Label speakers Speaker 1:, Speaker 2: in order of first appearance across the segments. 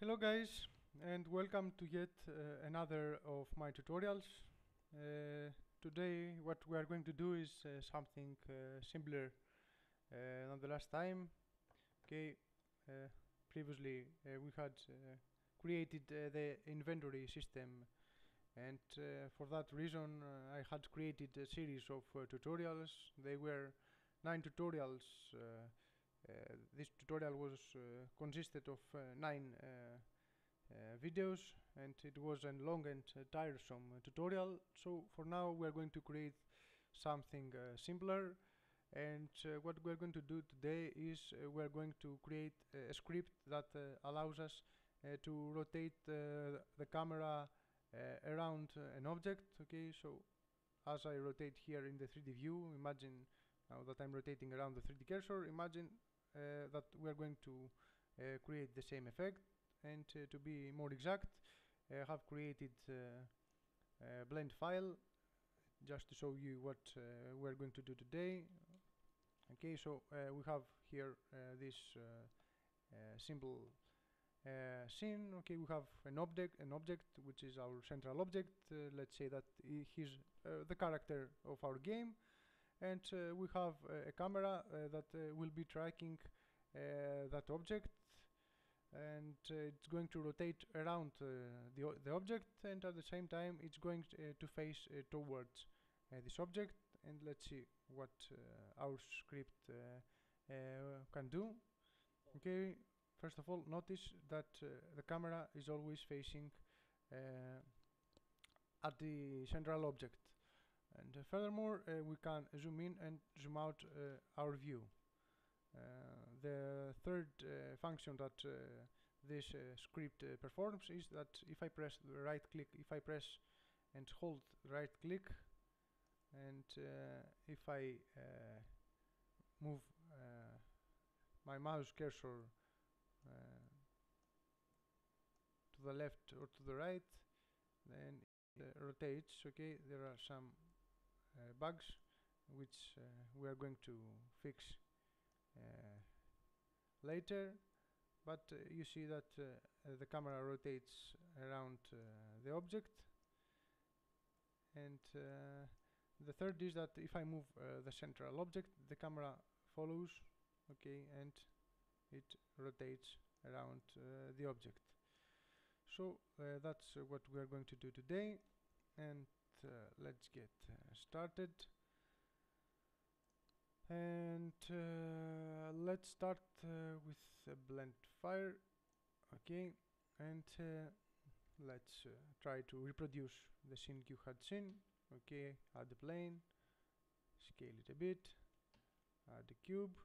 Speaker 1: Hello guys, and welcome to yet another of my tutorials. Today what we are going to do is something simpler than the last time. Okay, uh, previously we had created the inventory system, and for that reason I had created a series of tutorials. They were 9 tutorials. This tutorial was consisted of 9 videos, and it was a long and tiresome tutorial. So for now we are going to create something simpler, and what we are going to do today is we are going to create a script that allows us to rotate the camera around an object. Okay, so as I rotate here in the 3D view, imagine now that I'm rotating around the 3D cursor, imagine that we are going to create the same effect. And to be more exact, I have created a blend file just to show you what we're going to do today. Okay, so we have here this simple scene. Okay, we have an object which is our central object. Let's say that he's the character of our game, and we have a camera that will be tracking that object, and it's going to rotate around the object, and at the same time it's going to face towards this object. And let's see what our script can do. Okay, first of all, notice that the camera is always facing at the central object, and furthermore we can zoom in and zoom out our view. The third function that this script performs is that if I press the right click, if I press and hold right click, and if I move my mouse cursor to the left or to the right, then it rotates. Okay, there are some bugs which we are going to fix later, but you see that the camera rotates around the object. And the third is that if I move the central object, the camera follows, okay, and it rotates around the object. So that's what we are going to do today, and let's get started. And let's start with a blend fire. Okay, and let's try to reproduce the scene you had seen. Okay, add the plane, scale it a bit, add the cube,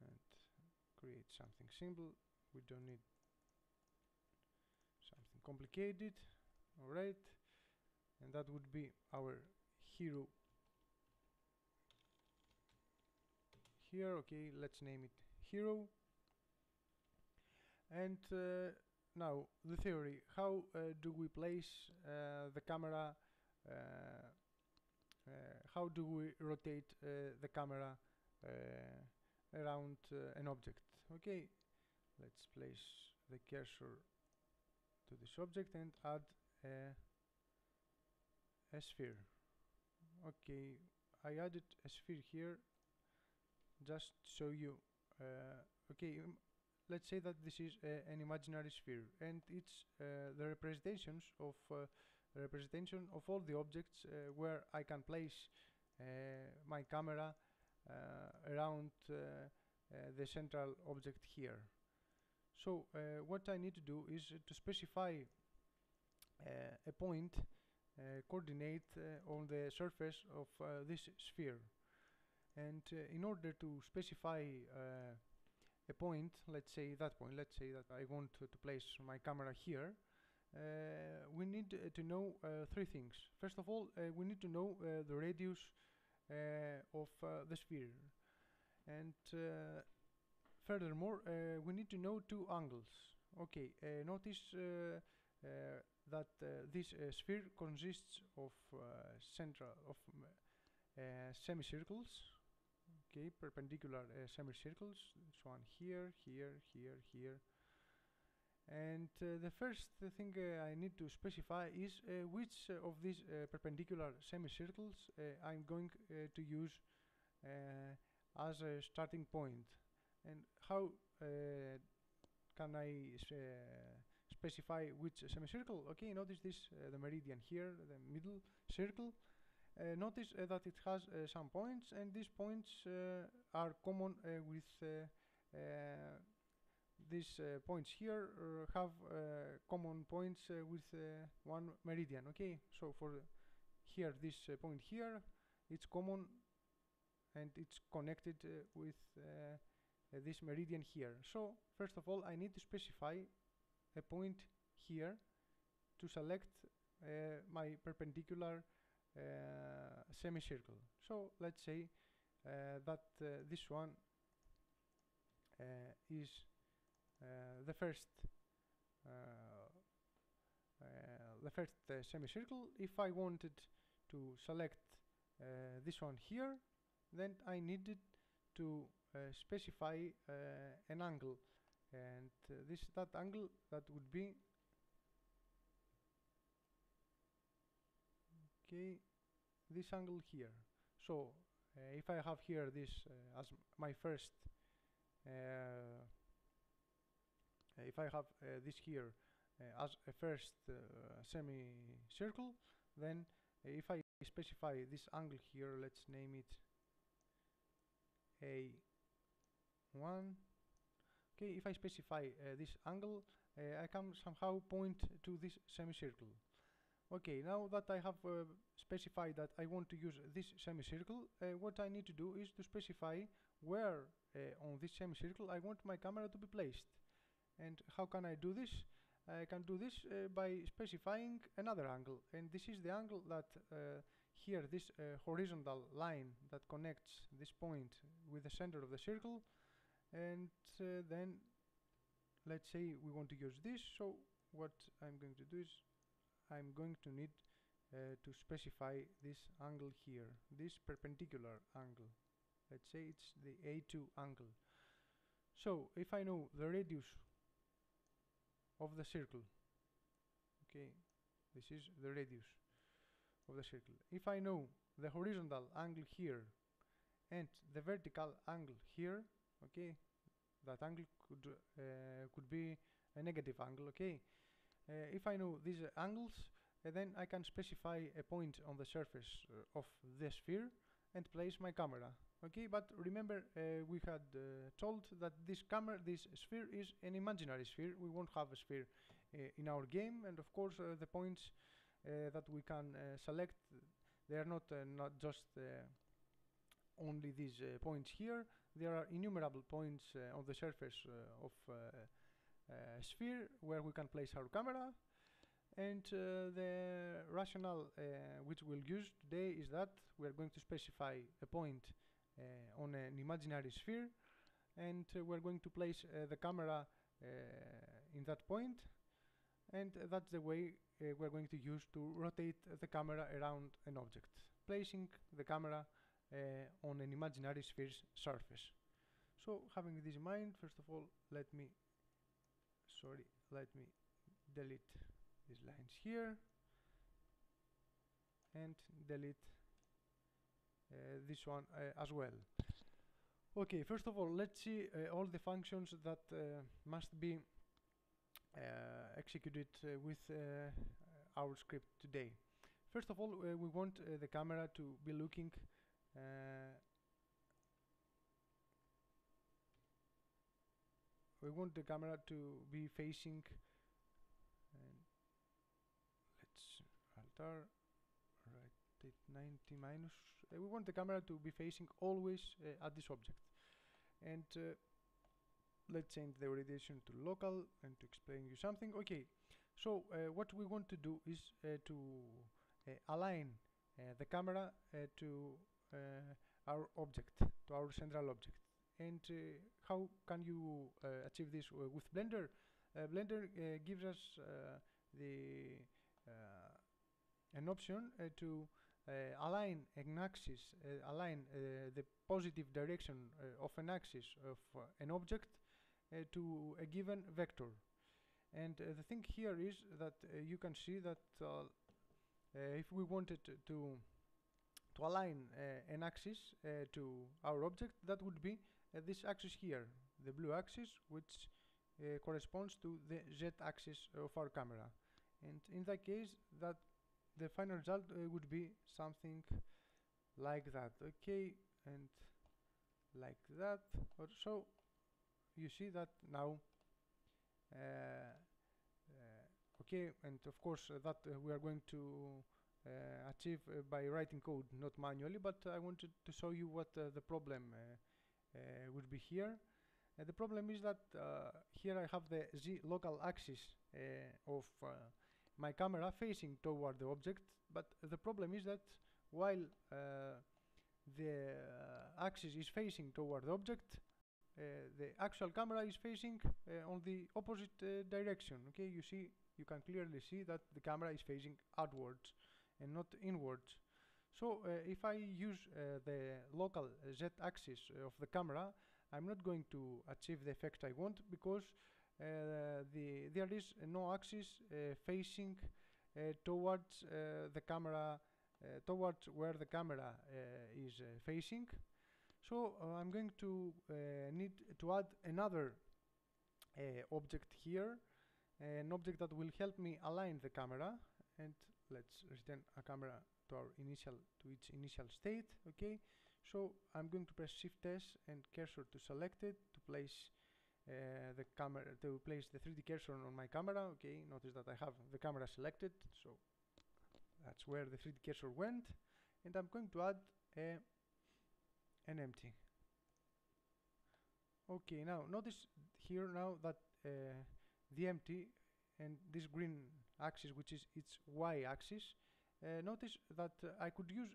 Speaker 1: and create something simple. We don't need something complicated. Alright, and that would be our hero here. Okay, let's name it hero. And now the theory: how do we place the camera? How do we rotate the camera around an object? Okay, let's place the cursor to this object and add a sphere. Okay, I added a sphere here just to show you. Okay, let's say that this is an imaginary sphere, and it's the representations of representation of all the objects where I can place my camera around the central object here. So what I need to do is to specify a point coordinate on the surface of this sphere. And in order to specify a point, let's say that I want to place my camera here, we need to know 3 things. First of all, we need to know the radius of the sphere, and furthermore we need to know 2 angles. Okay, notice that this sphere consists of semicircles. Okay, perpendicular semicircles. This one here, here, here, here. And the first thing I need to specify is which of these perpendicular semicircles I'm going to use as a starting point, and how can I specify which semicircle. Okay, notice this, the meridian here, the middle circle. Notice that it has some points, and these points are common with these points here have common points with one meridian. Okay, so for here, this point here, it's common and it's connected with this meridian here. So first of all, I need to specify a point here to select my perpendicular semicircle. So let's say that this one is the first semicircle. If I wanted to select this one here, then I needed to specify an angle, and that angle that would be okay, this angle here. So if I have here this as my first if I have this here as a first semicircle, then if I specify this angle here, let's name it A1. Okay, if I specify this angle, I can somehow point to this semicircle. Okay, now that I have specified that I want to use this semicircle, what I need to do is to specify where on this semicircle I want my camera to be placed. And how can I do this? I can do this by specifying another angle, and this is the angle that here, this horizontal line that connects this point with the center of the circle, and then let's say we want to use this. So what I'm going to do is I'm going to need to specify this angle here, this perpendicular angle. Let's say it's the A2 angle. So if I know the radius of the circle, okay, this is the radius of the circle. If I know the horizontal angle here and the vertical angle here, okay, that angle could be a negative angle. Okay, if I know these angles, then I can specify a point on the surface of the sphere and place my camera. Okay, but remember we had told that this sphere is an imaginary sphere. We won't have a sphere in our game, and of course the points that we can select, they are not just only these points here. There are innumerable points on the surface of a sphere where we can place our camera, and the rationale which we'll use today is that we are going to specify a point on an imaginary sphere, and we're going to place the camera in that point, and that's the way we're going to use to rotate the camera around an object, placing the camera on an imaginary sphere's surface. So having this in mind, first of all, let me delete these lines here and delete this one as well. Okay, first of all, let's see all the functions that must be executed with our script today. First of all, we want the camera to be looking we want the camera to be facing, and let's alter right 90 minus. We want the camera to be facing always at this object, and let's change the orientation to local and to explain you something. Okay, so what we want to do is to align the camera to our object, to our central object. And how can you achieve this with Blender? Blender gives us an option to align an axis, align the positive direction of an axis of an object to a given vector. And the thing here is that you can see that if we wanted to align an axis to our object, that would be this axis here, the blue axis, which corresponds to the z-axis of our camera. And in that case, that the final result would be something like that, okay, and like that. So you see that now, okay, and of course that we are going to achieve by writing code, not manually, but I wanted to show you what the problem would be here. The problem is that here I have the z local axis of my camera facing toward the object, but the problem is that while the axis is facing toward the object, the actual camera is facing on the opposite direction. Okay, you can clearly see that the camera is facing outwards and not inwards. So if I use the local z-axis of the camera, I'm not going to achieve the effect I want, because there is no axis facing towards the camera, towards where the camera is facing. So I'm going to need to add another object here, an object that will help me align the camera. And let's return a camera to its initial state. Okay, so I'm going to press Shift S and cursor to select it to place the 3D cursor on my camera. Okay, notice that I have the camera selected, so that's where the 3D cursor went, and I'm going to add an empty. Okay, now notice here now that the empty and this green axis, which is its y-axis, notice that I could use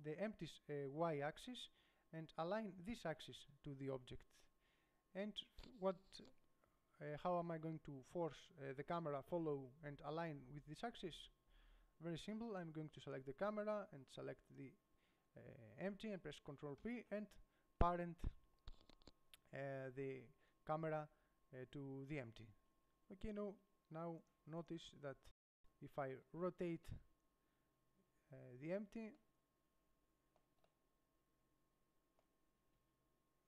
Speaker 1: the empty's y-axis and align this axis to the object. And how am I going to force the camera follow and align with this axis? Very simple. I'm going to select the camera and select the empty and press Ctrl P and parent the camera to the empty. Okay, now notice that if I rotate the empty,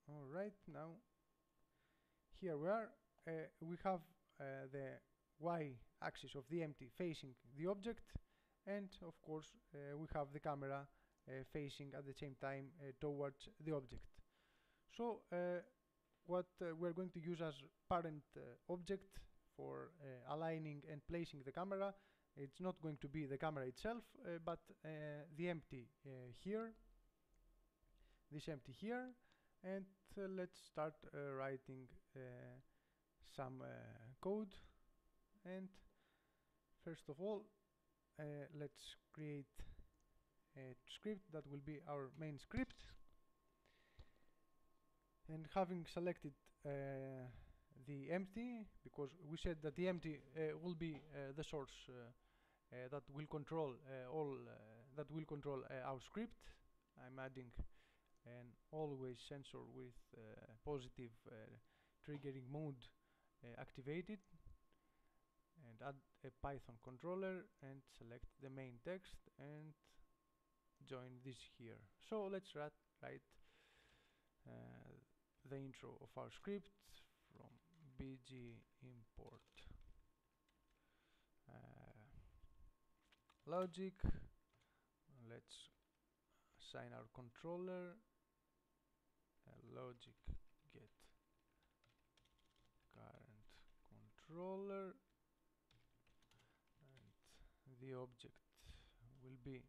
Speaker 1: alright, now here we are, we have the y-axis of the empty facing the object, and of course we have the camera facing at the same time towards the object. So what we're going to use as parent object for aligning and placing the camera, it's not going to be the camera itself, but the empty here, this empty here. And let's start writing some code. And first of all, let's create a script that will be our main script. And having selected the empty, because we said that the empty will be the source that will control our script, I'm adding an always sensor with positive triggering mode activated, and add a Python controller and select the main text and join this here. So let's write the intro of our script from bg import logic. Let's assign our controller logic get current controller, and the object will be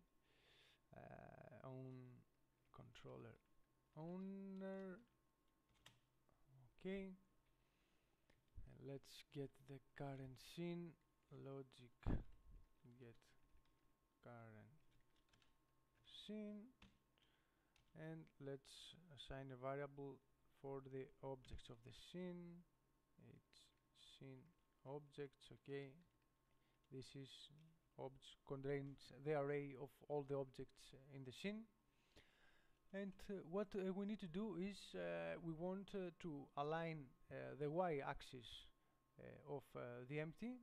Speaker 1: own controller owner. Okay, and let's get the current scene logic get current scene, and let's assign a variable for the objects of the scene. It's scene objects. Okay, this is contains the array of all the objects in the scene. And what we need to do is we want to align the y-axis of the empty,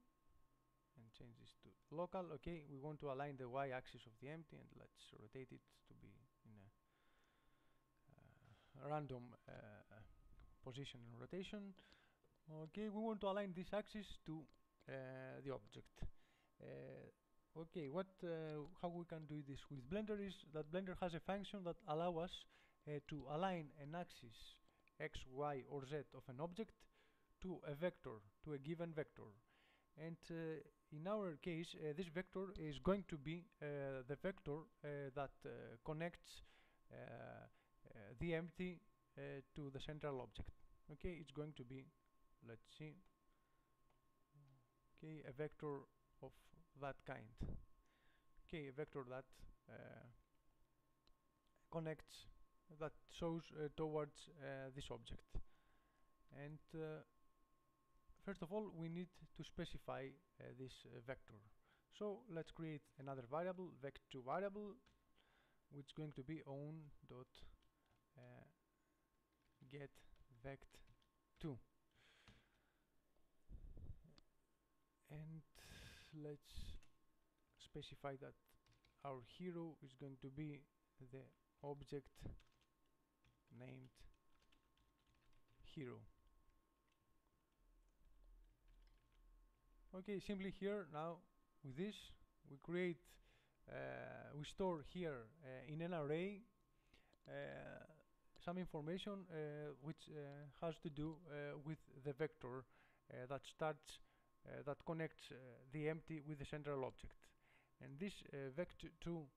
Speaker 1: and change this to local. Okay, we want to align the y-axis of the empty, and let's rotate it to be in a random position and rotation. Okay, we want to align this axis to the object. Okay, how we can do this with Blender is that Blender has a function that allows us to align an axis x, y, or z of an object to a vector, to a given vector. And in our case, this vector is going to be the vector that connects the empty to the central object. Okay, it's going to be, let's see, okay, a vector of that kind. Okay, a vector that connects, that shows towards this object. And first of all, we need to specify this vector. So let's create another variable, vect2 variable, which is going to be own dot get vect2. And let's specify that our hero is going to be the object named hero. Okay, simply here now with this we create, we store here in an array some information which has to do with the vector that connects the empty with the central object. And this vect2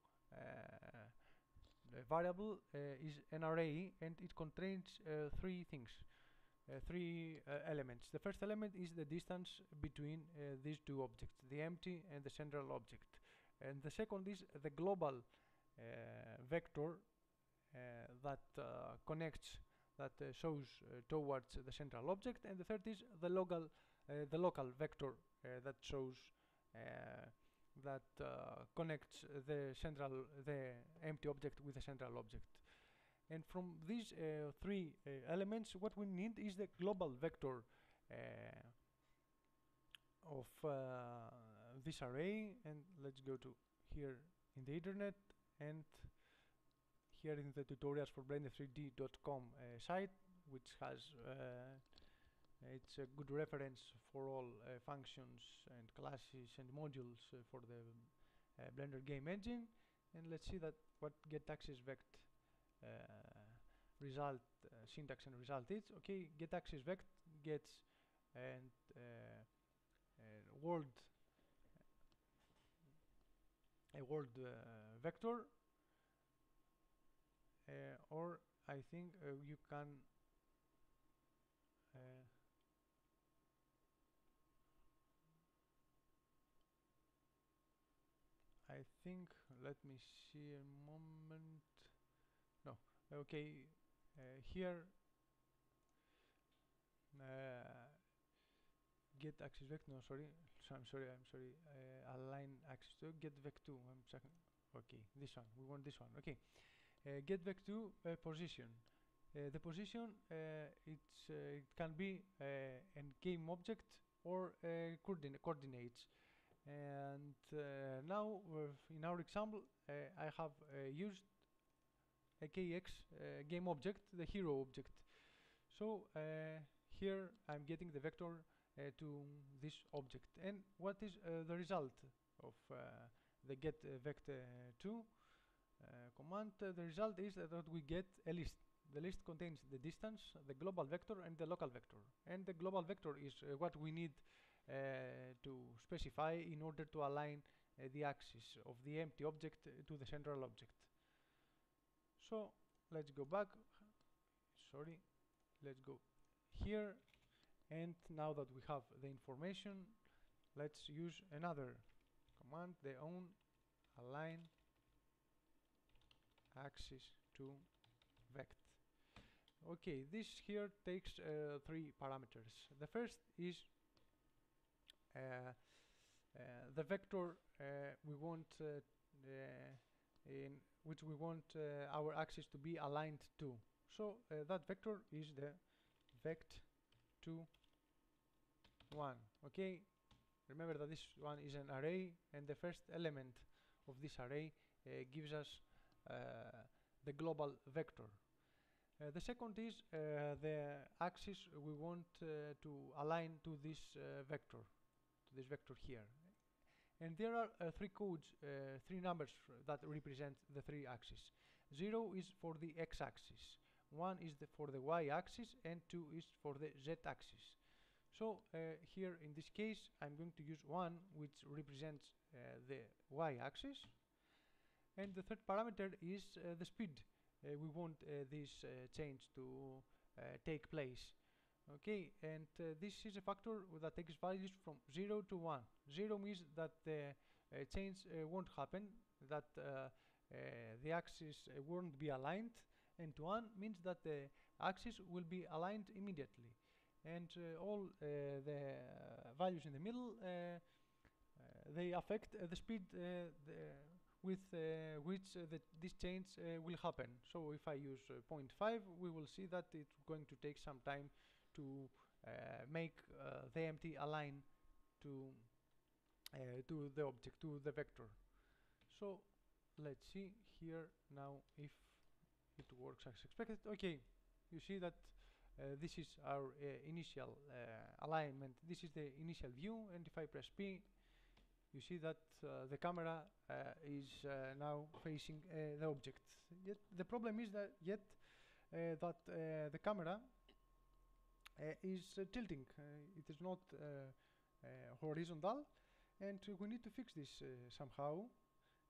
Speaker 1: variable is an array, and it contains three things. Three elements. The first element is the distance between these two objects, the empty and the central object. And the second is the global vector that connects, that shows towards the central object. And the third is the local vector that shows that connects the empty object with the central object. And from these three elements, what we need is the global vector of this array. And let's go to here in the internet, and here in the tutorials for blender3d.com site, which has it's a good reference for all functions and classes and modules for the Blender game engine. And let's see that what getAxisVect result syntax and result is. Okay, getAxisVect gets and world vector, or I think you can I think, let me see a moment. No, okay, here get axis vector. No, sorry, I'm sorry. Align axis to get vec2. I'm checking. Okay, this one. We want this one. Okay, get vec2 position. The position it can be a game object or coordinates. And now in our example I have used a kx game object, the hero object. So here I'm getting the vector to this object. And what is the result of the get vect2 command? The result is that we get a list. The list contains the distance, the global vector, and the local vector. And the global vector is what we need to specify in order to align the axis of the empty object to the central object. So let's go back. Sorry, let's go here. And now that we have the information, let's use another command, the own align axis to vect. Okay, this here takes three parameters. The first is the vector we want in which we want our axis to be aligned to. So that vector is the vect2 1. Okay, remember that this one is an array, and the first element of this array gives us the global vector. The second is the axis we want to align to this vector here. And there are three codes, three numbers that represent the three axes. 0 is for the x-axis, 1 is for the y-axis, and 2 is for the z-axis. So here in this case I'm going to use 1, which represents the y-axis, and the third parameter is the speed we want this change to take place. Okay, and this is a factor that takes values from 0 to 1. 0 means that the change won't happen, that the axis won't be aligned, and 1 means that the axis will be aligned immediately. And all the values in the middle, they affect the speed with which this change will happen. So if I use 0.5, we will see that it's going to take some time to make the empty align to the object, to the vector. So let's see here now if it works as expected. Okay, you see that this is our initial alignment. This is the initial view, and if I press P, you see that the camera is now facing the object. Yet the problem is that the camera is tilting. It is not horizontal, and we need to fix this somehow.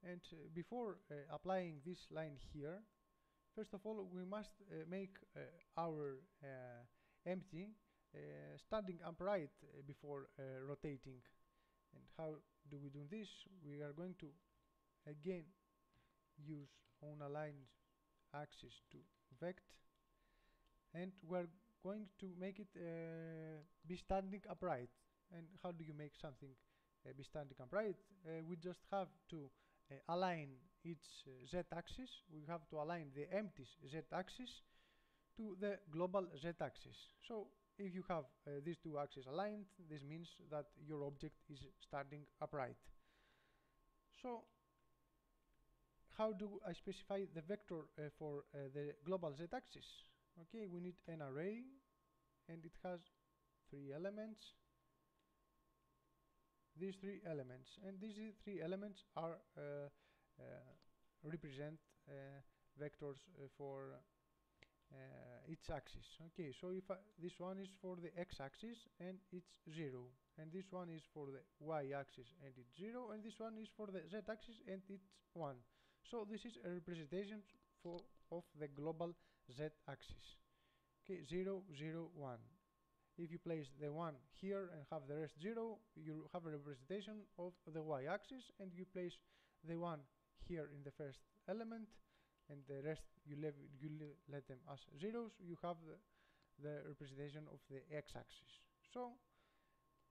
Speaker 1: And before applying this line here, first of all we must make our empty standing upright before rotating. And how do we do this? We are going to again use onAlign axis to vect, and we're going to make it be standing upright. And how do you make something be standing upright? We just have to align its z-axis. We have to align the empty z-axis to the global z-axis. So if you have these two axes aligned, this means that your object is standing upright. So how do I specify the vector for the global z-axis? Okay, we need an array, and it has three elements. These three elements, and these three elements are represent vectors for its axis. Okay, so if this one is for the x-axis and it's 0, and this one is for the y-axis and it's 0, and this one is for the z-axis and it's 1. So this is a representation of the global z-axis. Okay, 0, 0, 1. If you place the 1 here and have the rest 0, you have a representation of the y-axis, and you place the 1 here in the first element, and the rest you let them as zeros, you have the representation of the x-axis. So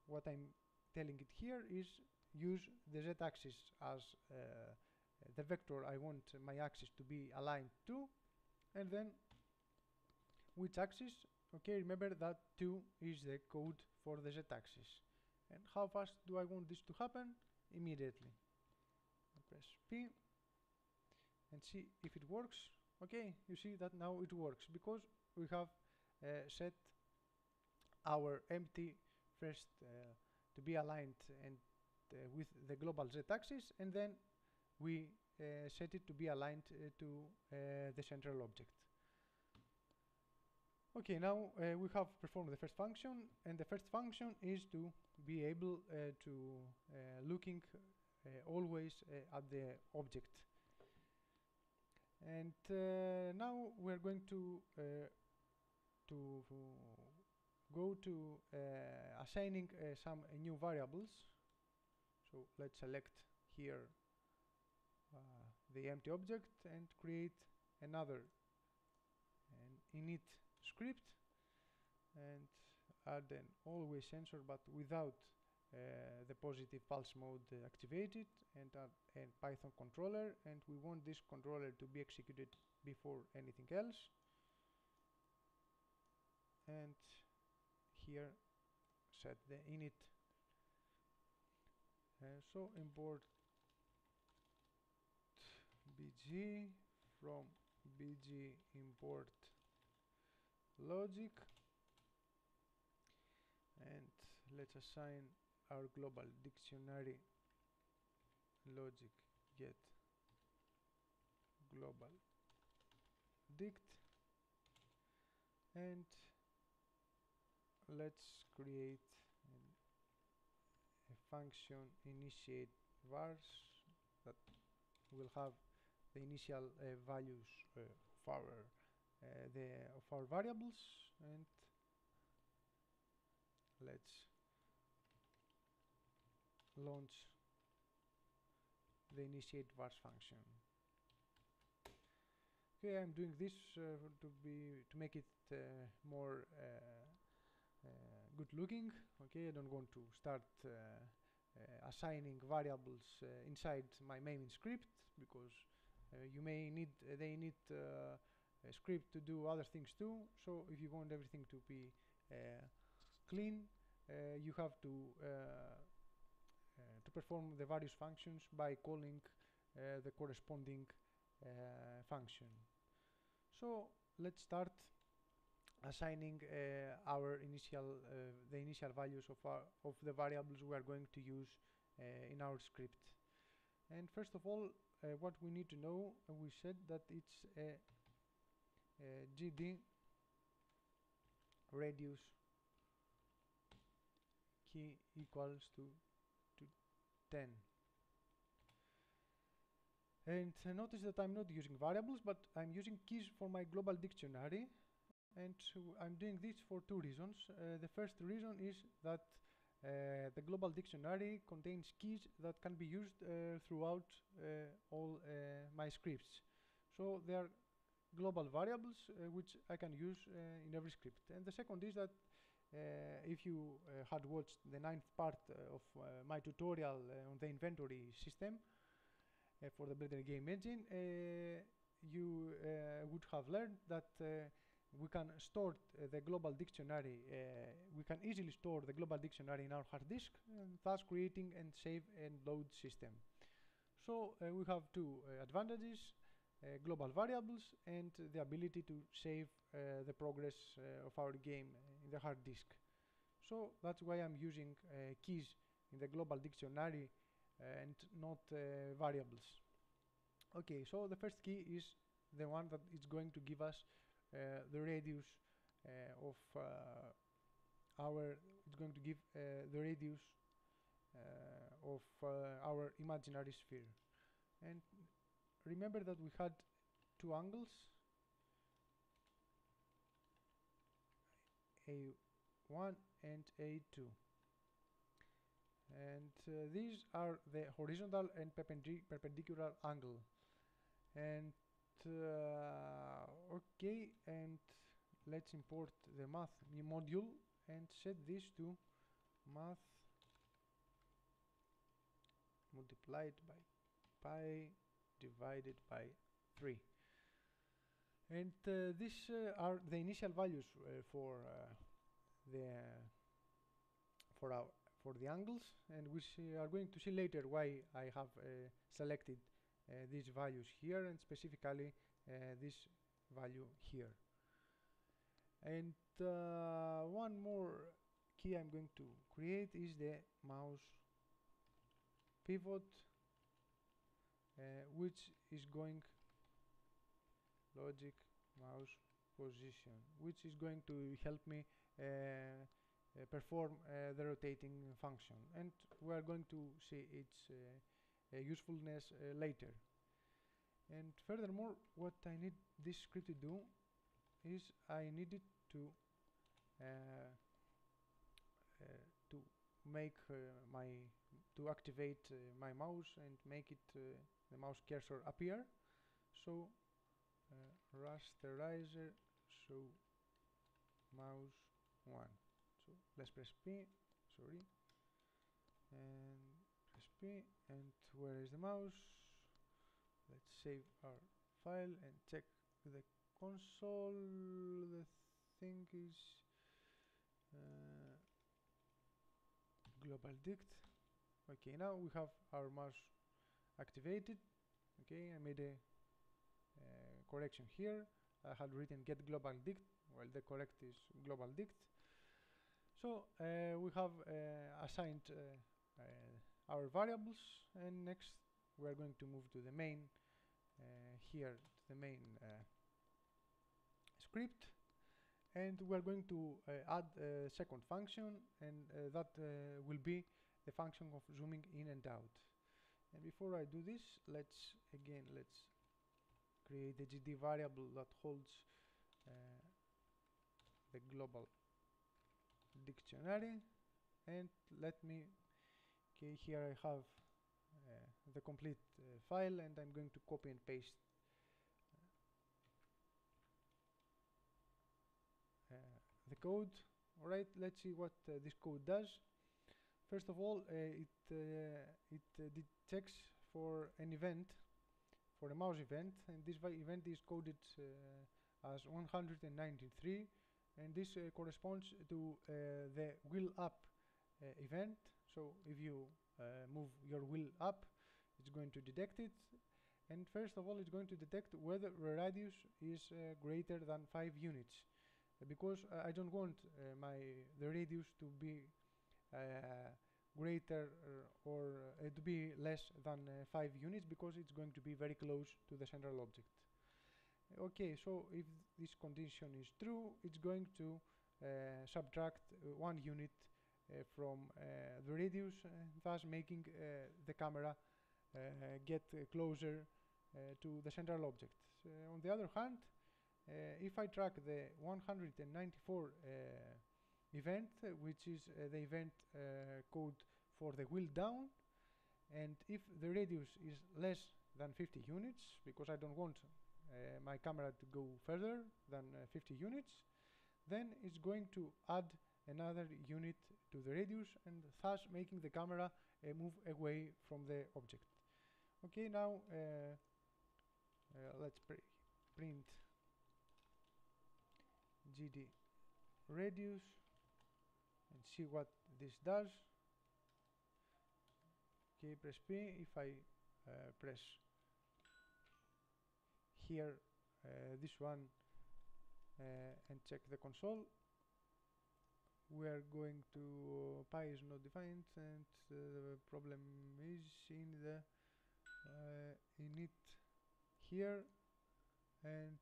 Speaker 1: what I'm telling it here is use the z-axis as the vector I want my axis to be aligned to, and then which axis. Okay, remember that 2 is the code for the z-axis. And how fast do I want this to happen? Immediately. I press P and see if it works. Okay, you see that now it works because we have set our empty first to be aligned and with the global z-axis, and then we set it to be aligned to the central object. Okay, now we have performed the first function, and the first function is to be able to looking always at the object. And now we're going to go to assigning some new variables. So let's select here the empty object and create another init script and add an always sensor, but without the positive pulse mode activated, and a Python controller, and we want this controller to be executed before anything else. And here set the init. So import bg, from bg import logic, and let's assign our global dictionary logic get global dict, and let's create a function initiate vars that will have the initial values of our variables, and let's launch the initiate vars function. Okay, I'm doing this to make it more good looking. Okay, I don't want to start assigning variables inside my main script, because they need a script to do other things too. So if you want everything to be clean, you have to perform the various functions by calling the corresponding function. So let's start assigning the initial values of the variables we are going to use in our script. And first of all, what we need to know, we said that it's a gd radius key equals to 10. And notice that I'm not using variables, but I'm using keys for my global dictionary. And I'm doing this for two reasons. The first reason is that the global dictionary contains keys that can be used throughout all my scripts. So they are global variables which I can use in every script. And the second is that if you had watched the 9th part of my tutorial on the inventory system for the Blender game engine, you would have learned that we can store the global dictionary, we can easily store the global dictionary in our hard disk, and thus creating and save and load system. So we have two advantages, global variables and the ability to save the progress of our game in the hard disk. So that's why I'm using keys in the global dictionary and not variables. Okay, so the first key is the one that is going to give us the radius of our imaginary sphere. And remember that we had two angles, A1 and A2, and these are the horizontal and perpendicular angle. And okay, and let's import the math module and set this to math multiplied by pi divided by 3. And these are the initial values for the angles, and we are going to see later why I have selected these values here, and specifically this value here. And one more key I'm going to create is the mouse pivot, which is going logic mouse position, which is going to help me perform the rotating function, and we are going to see its usefulness later. And furthermore, what I need this script to do is I need it to activate my mouse and make it the mouse cursor appear. So rasterizer show mouse 1. So let's press P, sorry, and press P, and where is the mouse? Let's save our file and check the console. The thing is global dict. Okay, now we have our mouse activated. Okay, I made a correction here. I had written get global dict, while the correct is global dict. So we have assigned our variables, and next we are going to move to the main here, to the main script, and we are going to add a second function, and that will be the function of zooming in and out. And before I do this, let's create a GD variable that holds the global dictionary, and let me, okay, here I have the complete file, and I'm going to copy and paste the code. Alright, let's see what this code does. First of all, it checks for an event, for a mouse event, and this event is coded as 193, and this corresponds to the wheel up event. So if you move your wheel up, it's going to detect it, and first of all it's going to detect whether the radius is greater than 5 units, because I don't want the radius to be greater or to be less than 5 units, because it's going to be very close to the central object. Okay, so if this condition is true, it's going to subtract 1 unit from the radius, thus making the camera get closer to the central object. On the other hand, if I track the 194 event, which is the event code for the wheel down, and if the radius is less than 50 units, because I don't want my camera to go further than 50 units, then it's going to add another unit to the radius, and thus making the camera move away from the object. Okay, now let's print GD radius and see what this does. Okay, press P. If I press here this one and check the console, we are going to pi is not defined, and the problem is in the init here, and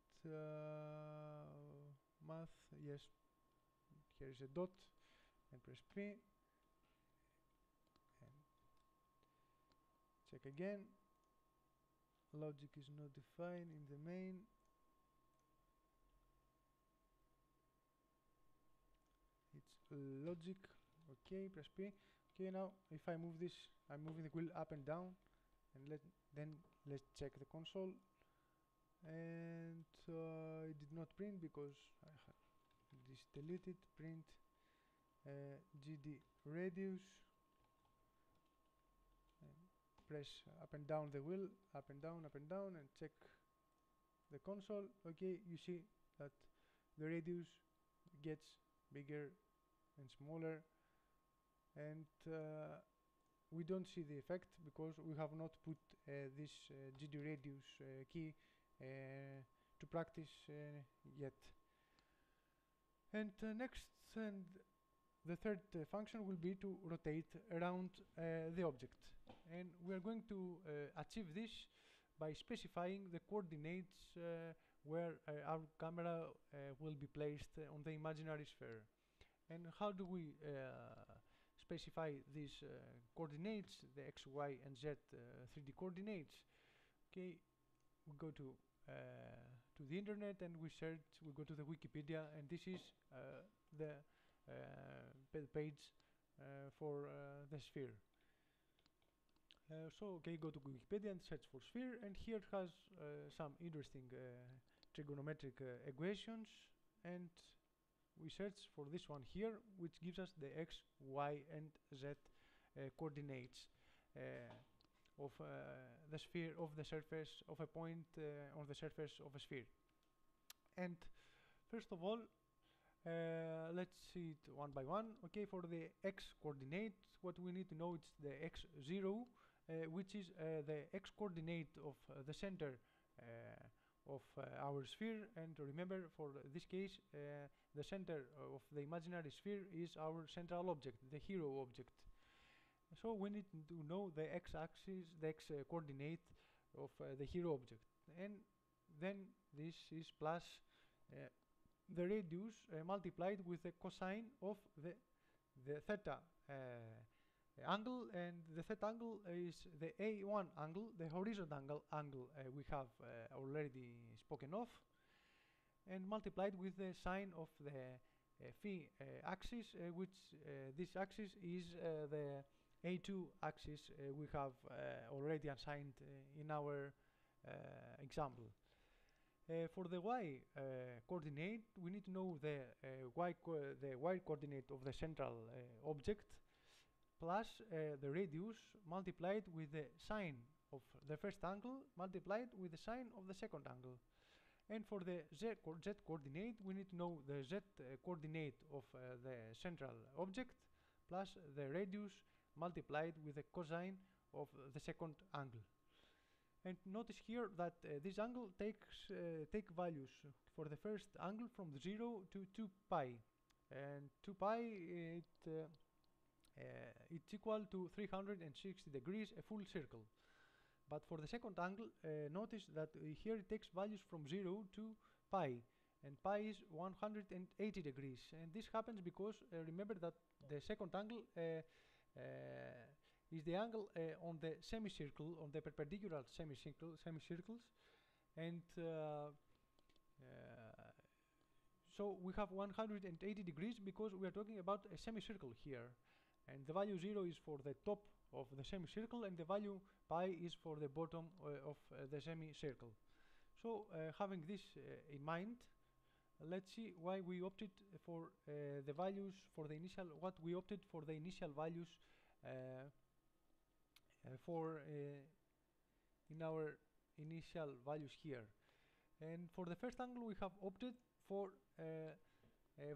Speaker 1: math, yes, here is a dot, and press P and check again. Logic is not defined in the main. It's logic. Okay, press P. Okay, now if I move this, I'm moving the wheel up and down, and let's check the console, and it did not print because I had this deleted. Print GD radius, and press up and down the wheel, up and down, and check the console. Okay, you see that the radius gets bigger and smaller, and we don't see the effect because we have not put this GD radius key to practice yet. And next, and the third function will be to rotate around the object, and we are going to achieve this by specifying the coordinates where our camera will be placed on the imaginary sphere. And how do we specify these coordinates, the x, y, and z 3D coordinates? Okay, we go to the internet and we go to the Wikipedia, and this is the page for the sphere. So okay, go to Wikipedia and search for sphere, and here it has some interesting trigonometric equations, and we search for this one here, which gives us the x, y, and z coordinates of the sphere of the surface of a point on the surface of a sphere. And first of all, let's see it one by one. Okay, for the x coordinate, what we need to know is the x0, which is the x coordinate of the center of our sphere. And remember, for this case, the center of the imaginary sphere is our central object, the hero object. So we need to know the x-axis, the x coordinate of the hero object, and then this is plus the radius multiplied with the cosine of the theta angle, and the theta angle is the A1 angle, the horizontal angle we have already spoken of, and multiplied with the sine of the phi axis, which this axis is the A2 axis we have already assigned in our example. For the y coordinate, we need to know the y coordinate of the central object plus the radius multiplied with the sine of the first angle multiplied with the sine of the second angle. And for the z coordinate, we need to know the z coordinate of the central object plus the radius multiplied with the cosine of the second angle. And notice here that this angle take values for the first angle from 0 to 2 pi, and 2 pi it's equal to 360 degrees, a full circle. But for the second angle, notice that here it takes values from 0 to pi, and pi is 180 degrees. And this happens because remember that the second angle is the angle on the semicircle, on the perpendicular semicircles, and so we have 180 degrees because we are talking about a semicircle here, and the value 0 is for the top of the semicircle, and the value pi is for the bottom of the semicircle. So having this in mind, let's see why we opted for the values for the initial, what we opted for the initial values for in our initial values here. And for the first angle we have opted for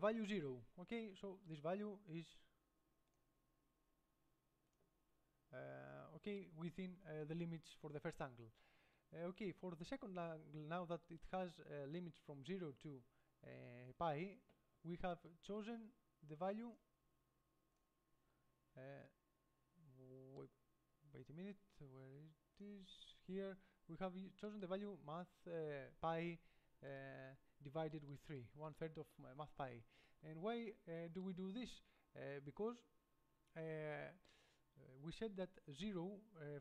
Speaker 1: value 0. Okay, so this value is okay within the limits for the first angle. Okay, for the second angle, now that it has limits from 0 to pi, we have chosen the value wait a minute, where it is here. We have chosen the value math pi divided with 3, 1/3 of math pi. And why do we do this? Because we said that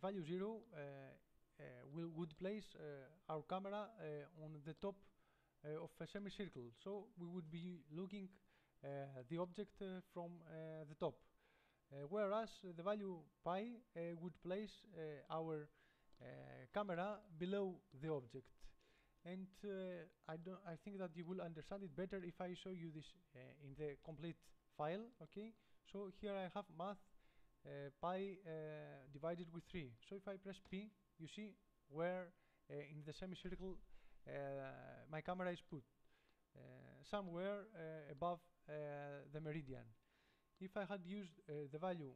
Speaker 1: value 0 would place our camera on the top of a semicircle, so we would be looking the object from the top. Whereas the value pi would place our camera below the object. And I think that you will understand it better if I show you this in the complete file. Okay, so here I have math pi divided with 3. So if I press P, you see where in the semicircle my camera is put, somewhere above the meridian. If I had used the value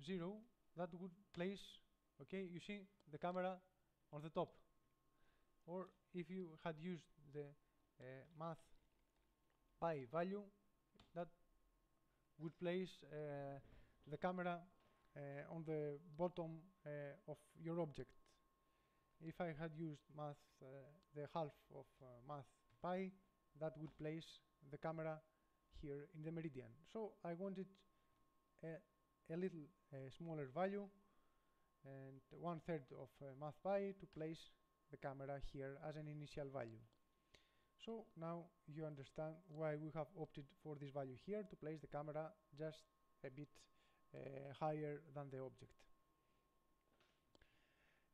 Speaker 1: 0, that would place, okay, you see the camera on the top. Or if you had used the math pi value, that would place the camera on the bottom of your object. If I had used math the half of math pi, that would place the camera here in the meridian. So I wanted a little smaller value, and 1/3 of math pi to place the camera here as an initial value. So now you understand why we have opted for this value here, to place the camera just a bit higher than the object.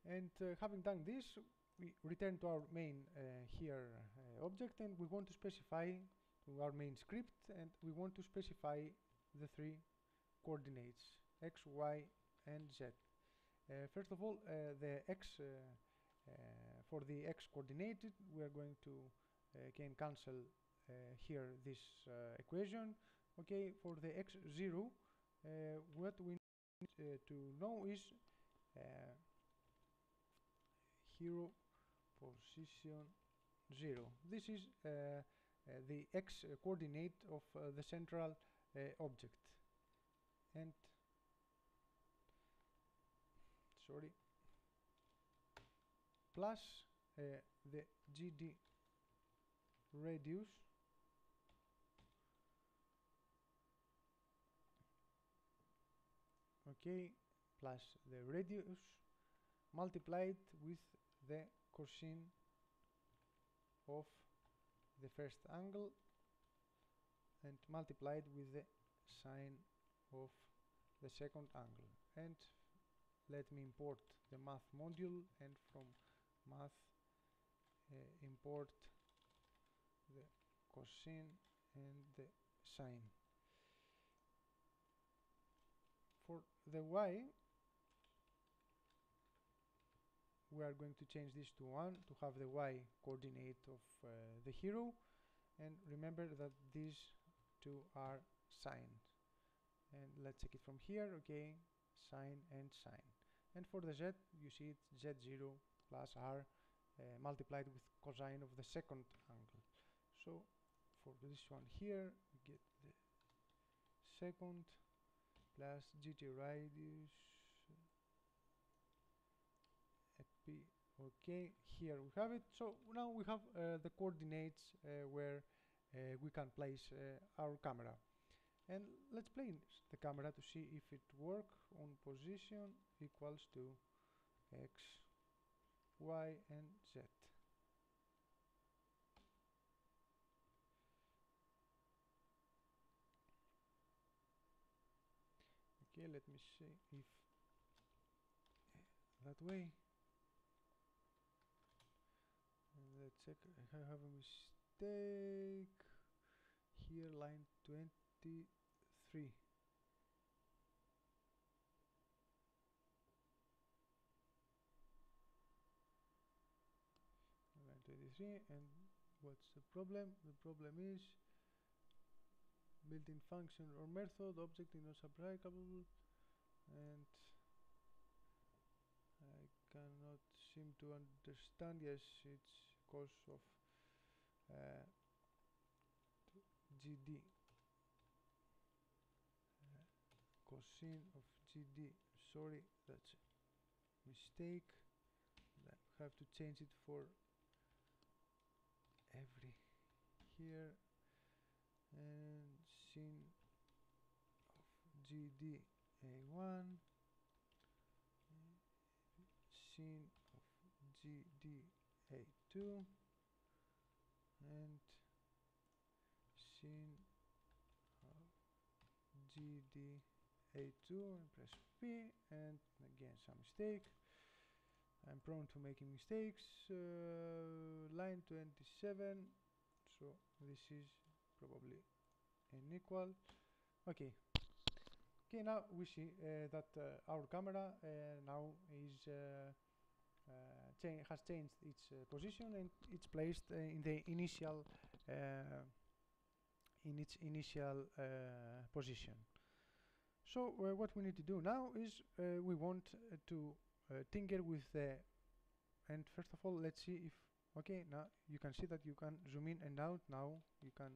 Speaker 1: And having done this, we return to our main here object, and we want to specify to our main script, and we want to specify the 3 coordinates x, y, and z. First of all, the x for the x coordinated, we are going to can cancel here this equation. Okay, for the x0, what we need to know is hero position 0. This is the x coordinate of the central object, and sorry, plus the GD radius okay, plus the radius multiplied with the cosine of the first angle and multiplied with the sine of the second angle. And let me import the math module, and from math import the cosine and the sine. For the y, we are going to change this to 1 to have the y coordinate of the hero, and remember that these two are sine. And let's check it from here. Okay, sine and sine. And for the z, you see it's z0 plus r multiplied with cosine of the second angle. So for this one here, we get the second plus gt radius p. Okay, here we have it. So now we have the coordinates where we can place our camera. And let's play the camera to see if it works. On position equals to x, y, and z. Okay, let me see if that way. Let's check. I have a mistake here, line 23. Line 23, and what's the problem? The problem is built-in function or method, object is not applicable, and I cannot seem to understand. Yes, it's because of GD cosine of GD. Sorry, that's a mistake. I have to change it for every here, and sin of GD A1, sin of GD A2, and sin of GD A2, and press P, and again some mistake. I'm prone to making mistakes. Line 27, so this is probably unequal. Okay. Okay, now we see that our camera now is has changed its position, and it's placed in the initial position. So what we need to do now is we want to tinker with the, and first of all let's see if, okay, now you can see that you can zoom in and out. Now you can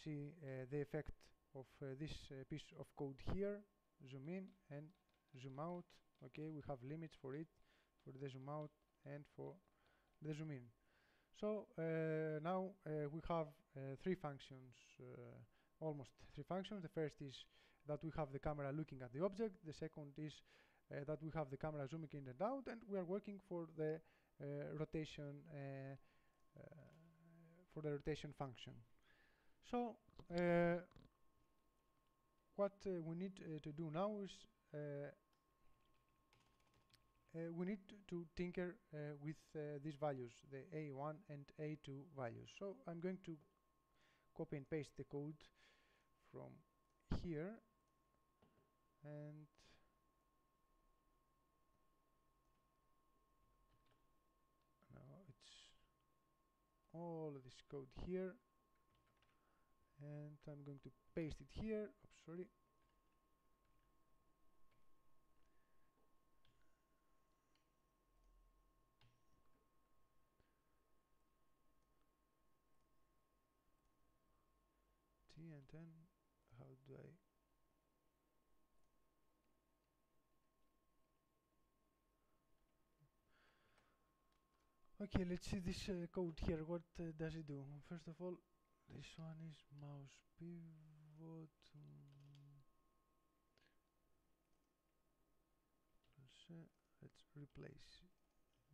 Speaker 1: see the effect of this piece of code here. Zoom in and zoom out. Okay, we have limits for it, for the zoom out and for the zoom in. So now we have three functions, almost three functions. The first is that we have the camera looking at the object. The second is that we have the camera zooming in and out, and we are working for the rotation function. So what we need to do now is we need to tinker with these values, the A1 and A2 values. So I'm going to copy and paste the code from here and now it's all of this code here, and I'm going to paste it here. Oops, sorry. T and then how do I okay, let's see this code here. What does it do? First of all, this one is mouse pivot. Let's replace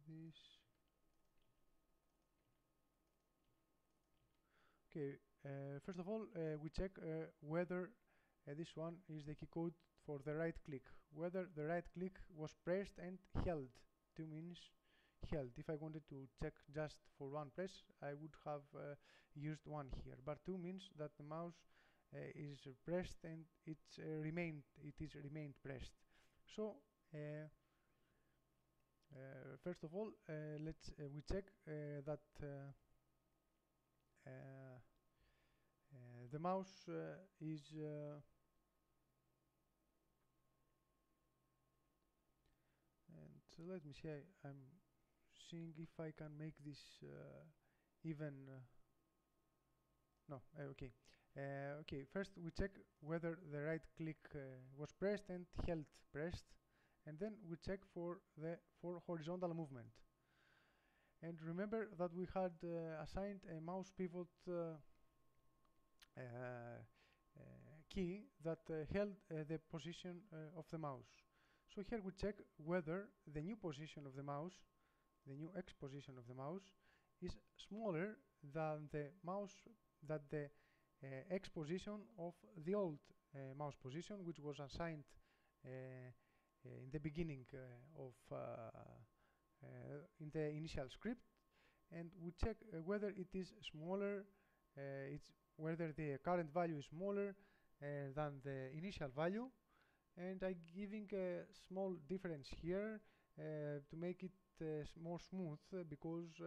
Speaker 1: this. Okay, first of all, we check whether this one is the key code for the right click, whether the right click was pressed and held. 2 means held. If I wanted to check just for one press, I would have used 1 here, but 2 means that the mouse is pressed and it is remained pressed. So first of all, we check that the mouse is and so let me see, I'm seeing if I can make this even no okay okay, first we check whether the right click was pressed and held pressed, and then we check for horizontal movement. And remember that we had assigned a mouse pivot key that held the position of the mouse. So here we check whether the new position of the mouse, the new X position of the mouse, is smaller than the X position of the old mouse position, which was assigned in the beginning in the initial script, and we check whether it is smaller, whether the current value is smaller than the initial value, and I'm giving a small difference here to make it more smooth, because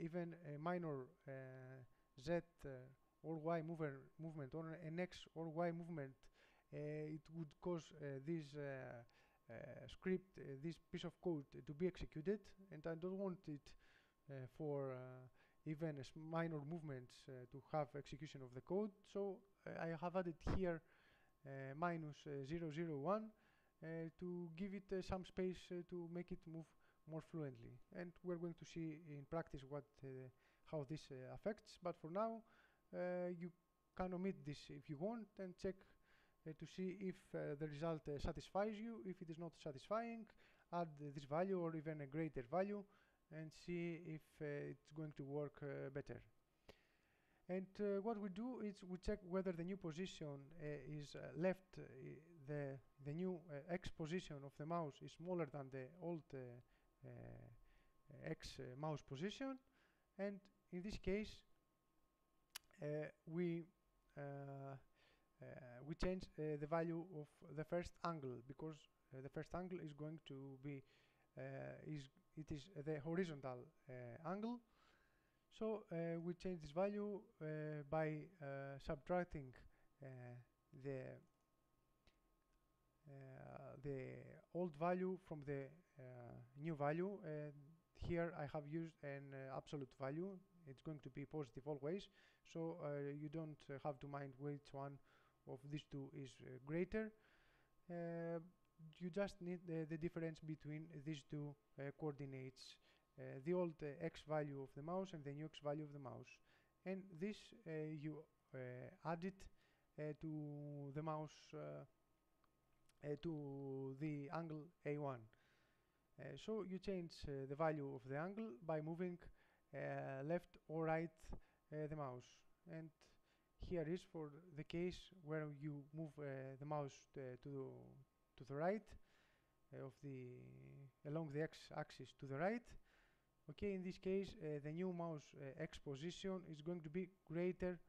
Speaker 1: even a minor Z or Y movement or an X or Y movement, it would cause this script, this piece of code to be executed, and I don't want it for even minor movements to have execution of the code. So I have added here minus 001 to give it some space to make it move more fluently, and we're going to see in practice how this affects, but for now you can omit this if you want and check to see if the result satisfies you. If it is not satisfying, add this value or even a greater value and see if it's going to work better. And what we do is we check whether the new position is left, the new X position of the mouse is smaller than the old X mouse position, and in this case we change the value of the first angle, because the first angle is going to be it is the horizontal angle. So we change this value by subtracting the old value from the new value. Here I have used an absolute value. It's going to be positive always, so you don't have to mind which one of these two is greater. You just need the difference between these two coordinates, the old X value of the mouse and the new X value of the mouse, and this you add it to the mouse to the angle A1. So you change the value of the angle by moving left or right the mouse, and here is for the case where you move the mouse to the right along the x-axis to the right. Okay, in this case the new mouse X position is going to be greater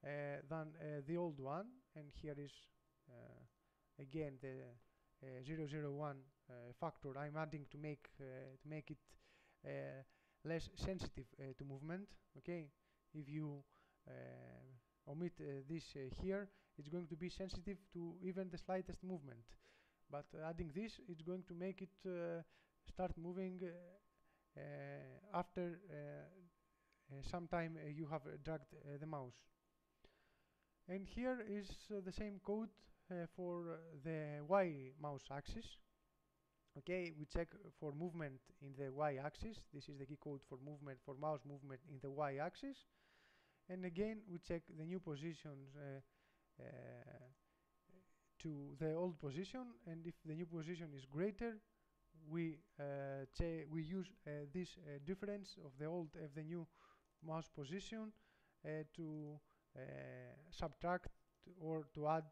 Speaker 1: than the old one, and here is again the 001 factor I'm adding to make it less sensitive to movement. Okay, if you omit this here, it's going to be sensitive to even the slightest movement, but adding this, it's going to make it start moving after some time you have dragged the mouse. And here is the same code for the Y mouse axis. Okay, we check for movement in the Y-axis. This is the key code for movement, for mouse movement in the Y-axis. And again, we check the new positions to the old position. And if the new position is greater, we use this difference of the old and the new mouse position to subtract or to add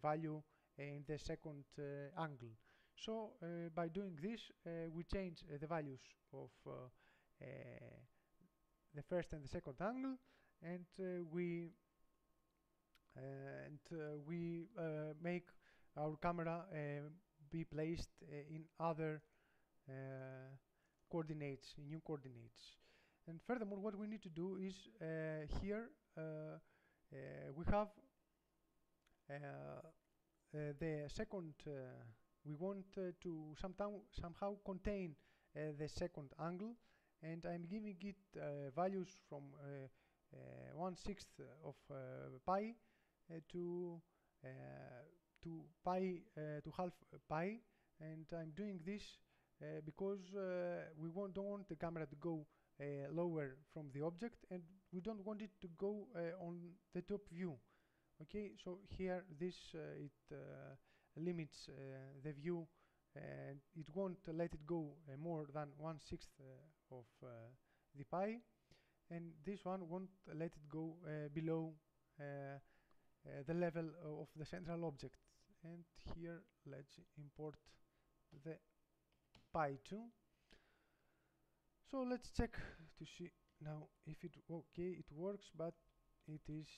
Speaker 1: value in the second angle. So by doing this, we change the values of the first and the second angle, and we make our camera be placed in other coordinates, new coordinates. And furthermore, what we need to do is here we have the second. We want to somehow contain the second angle, and I'm giving it values from 1/6 of pi to pi to half pi, and I'm doing this because we don't want the camera to go lower from the object, and we don't want it to go on the top view. Okay, so here this limits the view, and it won't let it go more than 1/6 of the pi, and this one won't let it go below the level of the central object. And here let's import the pi 2. So let's check to see now if it works, but it is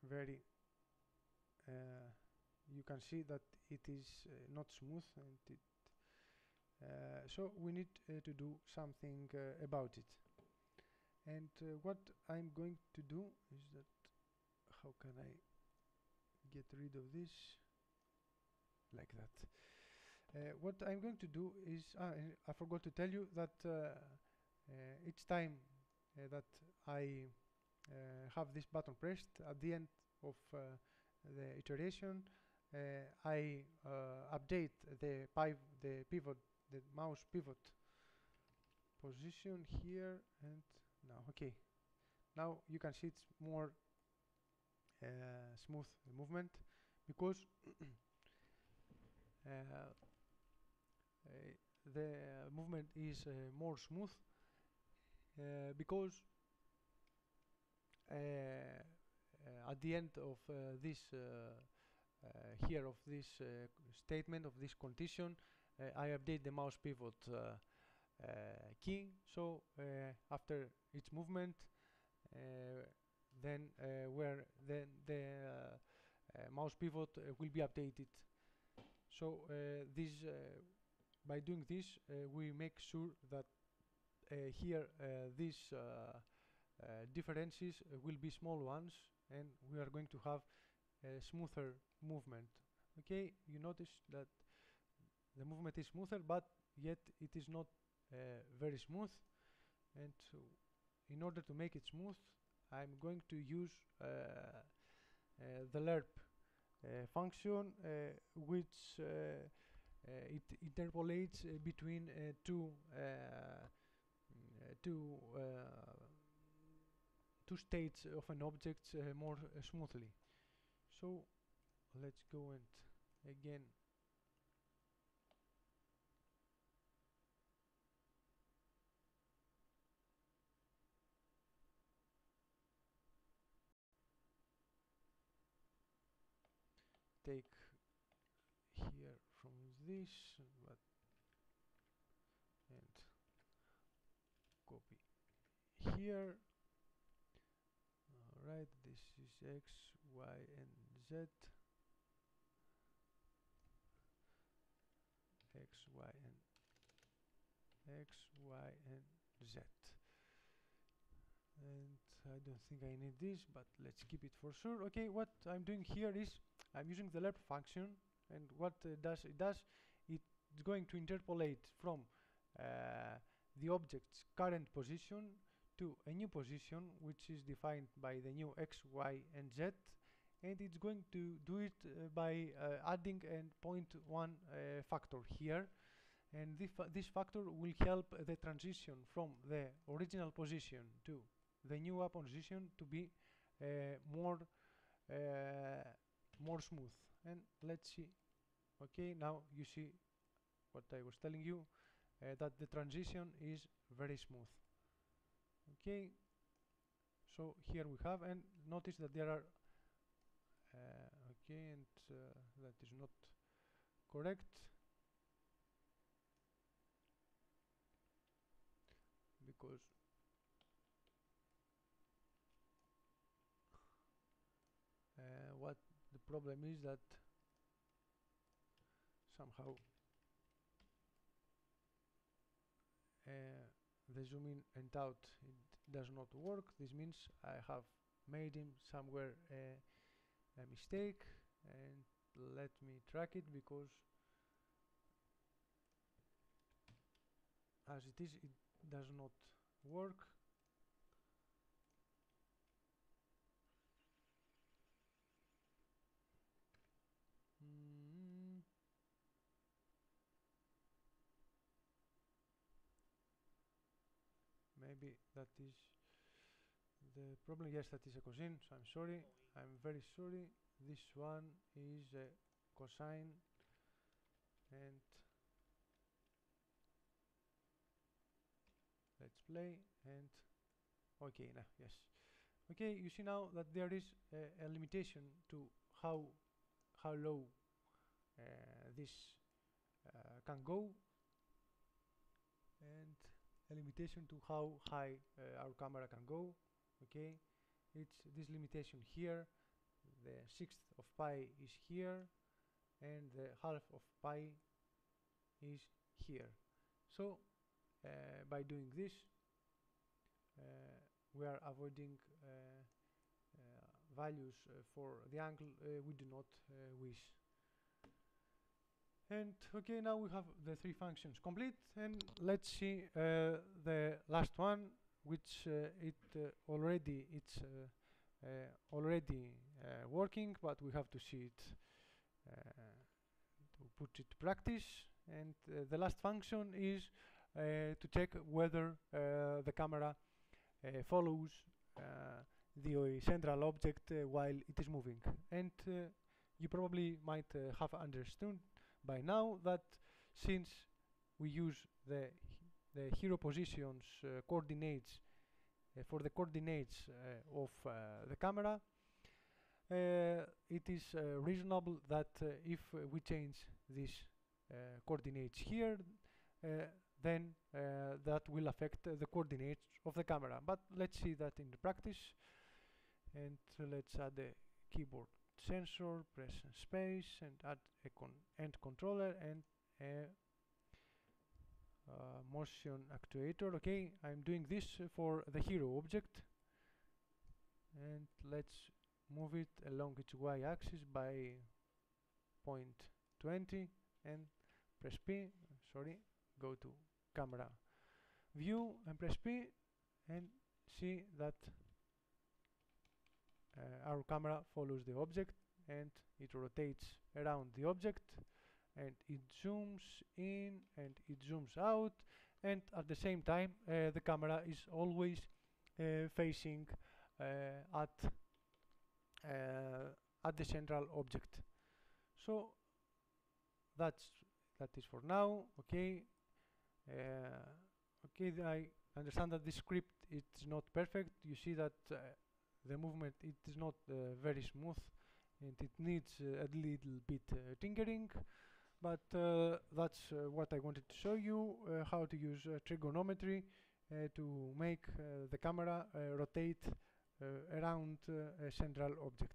Speaker 1: very you can see that it is not smooth, and it so we need to do something about it. And what I'm going to do is that, how can I get rid of this like that? What I'm going to do is I forgot to tell you that each time that I have this button pressed at the end of the iteration, I update the pivot, the mouse pivot position here, and now okay, now you can see it's more smooth movement, because the movement is more smooth because at the end of this here of this statement of this condition, I update the mouse pivot key, so after its movement, then where then the mouse pivot will be updated. So this by doing this, we make sure that here these differences will be small ones, and we are going to have a smoother movement. Okay, you notice that the movement is smoother, but yet it is not very smooth. And so in order to make it smooth, I'm going to use the lerp function, which it interpolates between two states of an object more smoothly. So let's go and again take here from this, but and copy here. Alright, this is X, Y, and Z, X, Y, and X, Y, and Z. And I don't think I need this, but let's keep it for sure. Okay, what I'm doing here is I'm using the lerp function, and what it's going to interpolate from the object's current position to a new position, which is defined by the new X, Y, and Z, and it's going to do it by adding a 0.1 factor here, and this factor will help the transition from the original position to the new position to be more smooth. And let's see. Okay, now you see what I was telling you, that the transition is very smooth. Okay, so here we have, and notice that there are okay, and that is not correct, because what the problem is that somehow the zoom in and out, it does not work. This means I have made him somewhere a mistake, and let me track it, because as it is, it does not work. Maybe that is the problem. Yes, that is a cosine, so I'm sorry. I'm very sorry. This one is a cosine, and let's play. And okay, now yes. Okay, you see now that there is a limitation to how low this can go, and a limitation to how high our camera can go. Okay, it's this limitation here. The sixth of pi is here, and the half of pi is here. So by doing this, we are avoiding values for the angle we do not wish. And okay, now we have the three functions complete, and let's see the last one, which it's already working, but we have to see it to put it to practice. And the last function is to check whether the camera follows the central object while it is moving. And you probably might have understood by now that since we use the hero positions coordinates for the coordinates of the camera, it is reasonable that if we change these coordinates here, then that will affect the coordinates of the camera. But let's see that in the practice. And let's add the keyboard sensor, press space, and add a end controller and a motion actuator. Okay, I'm doing this for the hero object, and let's move it along its y-axis by 0.20 and press P. Sorry, go to camera view and press P, and see that our camera follows the object, and it rotates around the object, and it zooms in and it zooms out, and at the same time the camera is always facing at the central object. So that is for now. Okay, okay, I understand that this script it's not perfect. You see that the movement it is not very smooth, and it needs a little bit tinkering, but that's what I wanted to show you, how to use trigonometry to make the camera rotate around a central object.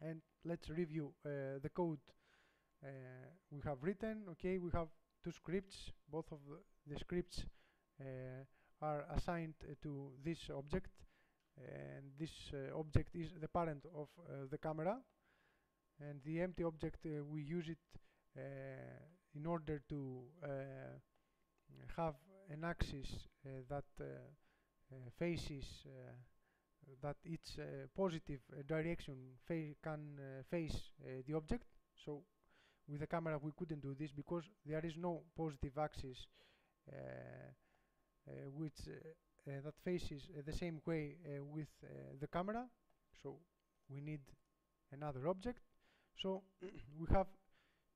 Speaker 1: And let's review the code we have written. Okay, we have two scripts. Both of the scripts are assigned to this object, and this object is the parent of the camera, and the empty object we use it in order to have an axis that faces that its positive direction can face the object. So with the camera we couldn't do this because there is no positive axis which that faces the same way with the camera, so we need another object. So we have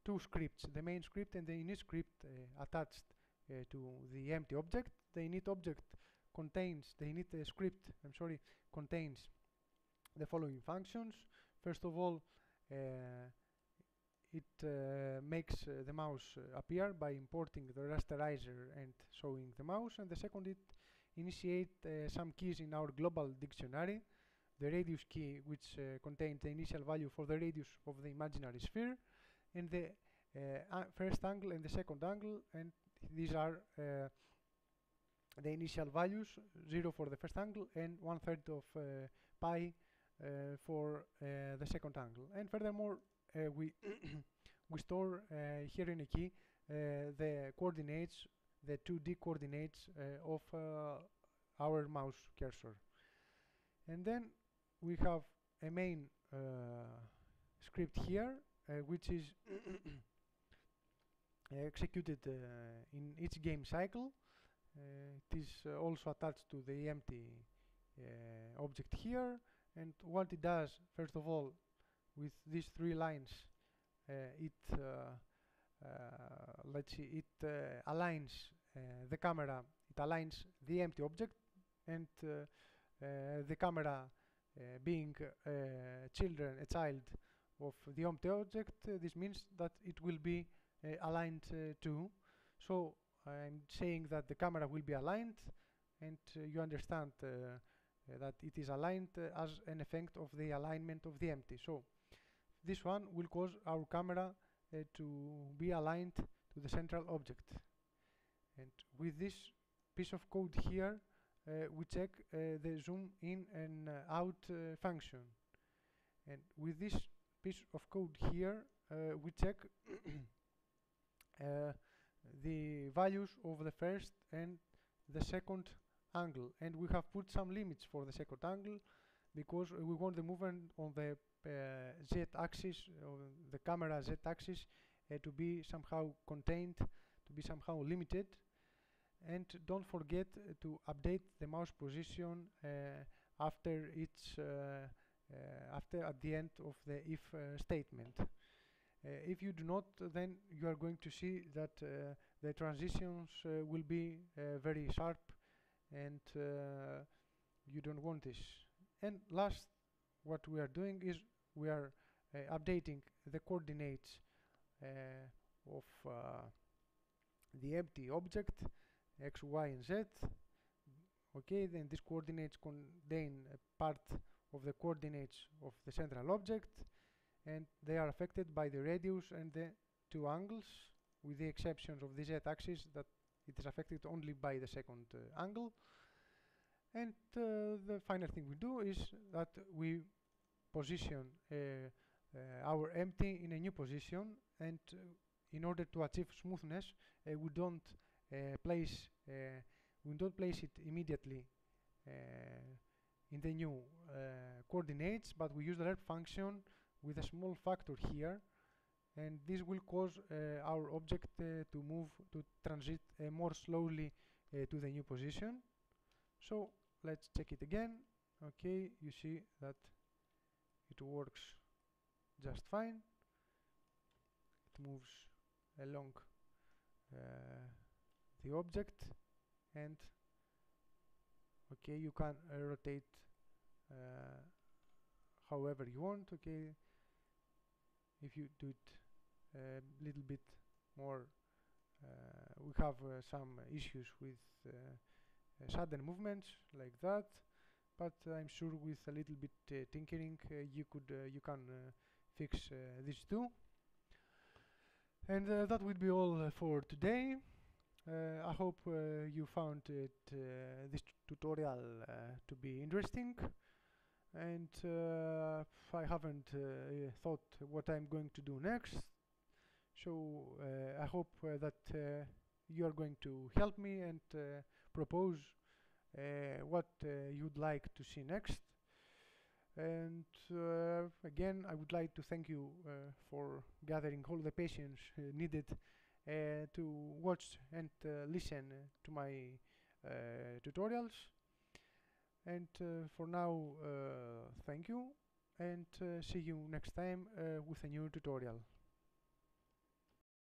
Speaker 1: two scripts, the main script and the init script attached to the empty object. The init object contains, the init script, I'm sorry, contains the following functions. First of all, it makes the mouse appear by importing the rasterizer and showing the mouse, and the second, it initiates some keys in our global dictionary, the radius key, which contains the initial value for the radius of the imaginary sphere, and the first angle and the second angle, and these are the initial values, 0 for the first angle and 1/3 of pi for the second angle. And furthermore, we we store here in a key the coordinates, the 2D coordinates of our mouse cursor. And then we have a main script here which is executed in each game cycle. It is also attached to the empty object here, and what it does, first of all, with these three lines, let's see, it aligns the camera, it aligns the empty object, and the camera being a child of the empty object, this means that it will be aligned too. So I'm saying that the camera will be aligned, and you understand that it is aligned as an effect of the alignment of the empty. So this one will cause our camera to be aligned to the central object. And with this piece of code here, we check the zoom in and out function. And with this piece of code here, we check the values of the first and the second angle, and we have put some limits for the second angle because we want the movement on the z-axis, the camera z-axis, to be somehow contained, to be somehow limited. And don't forget to update the mouse position after it's after at the end of the if statement. If you do not, then you are going to see that the transitions will be very sharp, and you don't want this. And last, what we are doing is we are updating the coordinates of the empty object, x, y, and z. Okay, then these coordinates contain a part of the coordinates of the central object, and they are affected by the radius and the two angles, with the exceptions of the z-axis that it is affected only by the second angle. And the final thing we do is that we position our empty in a new position, and in order to achieve smoothness, we don't place it immediately in the new coordinates, but we use the lerp function with a small factor here, and this will cause our object to move, to transit more slowly to the new position. So let's check it again. Okay, you see that it works just fine. It moves along the object, and okay, you can rotate however you want. Okay, if you do it a little bit more, we have some issues with sudden movements like that, but I'm sure with a little bit tinkering you can fix these two. And that will be all for today. I hope you found this tutorial to be interesting, and I haven't thought what I'm going to do next, so I hope that you are going to help me and propose what you'd like to see next. And again, I would like to thank you for gathering all the patience needed to watch and listen to my tutorials. And for now, thank you, and see you next time with a new tutorial.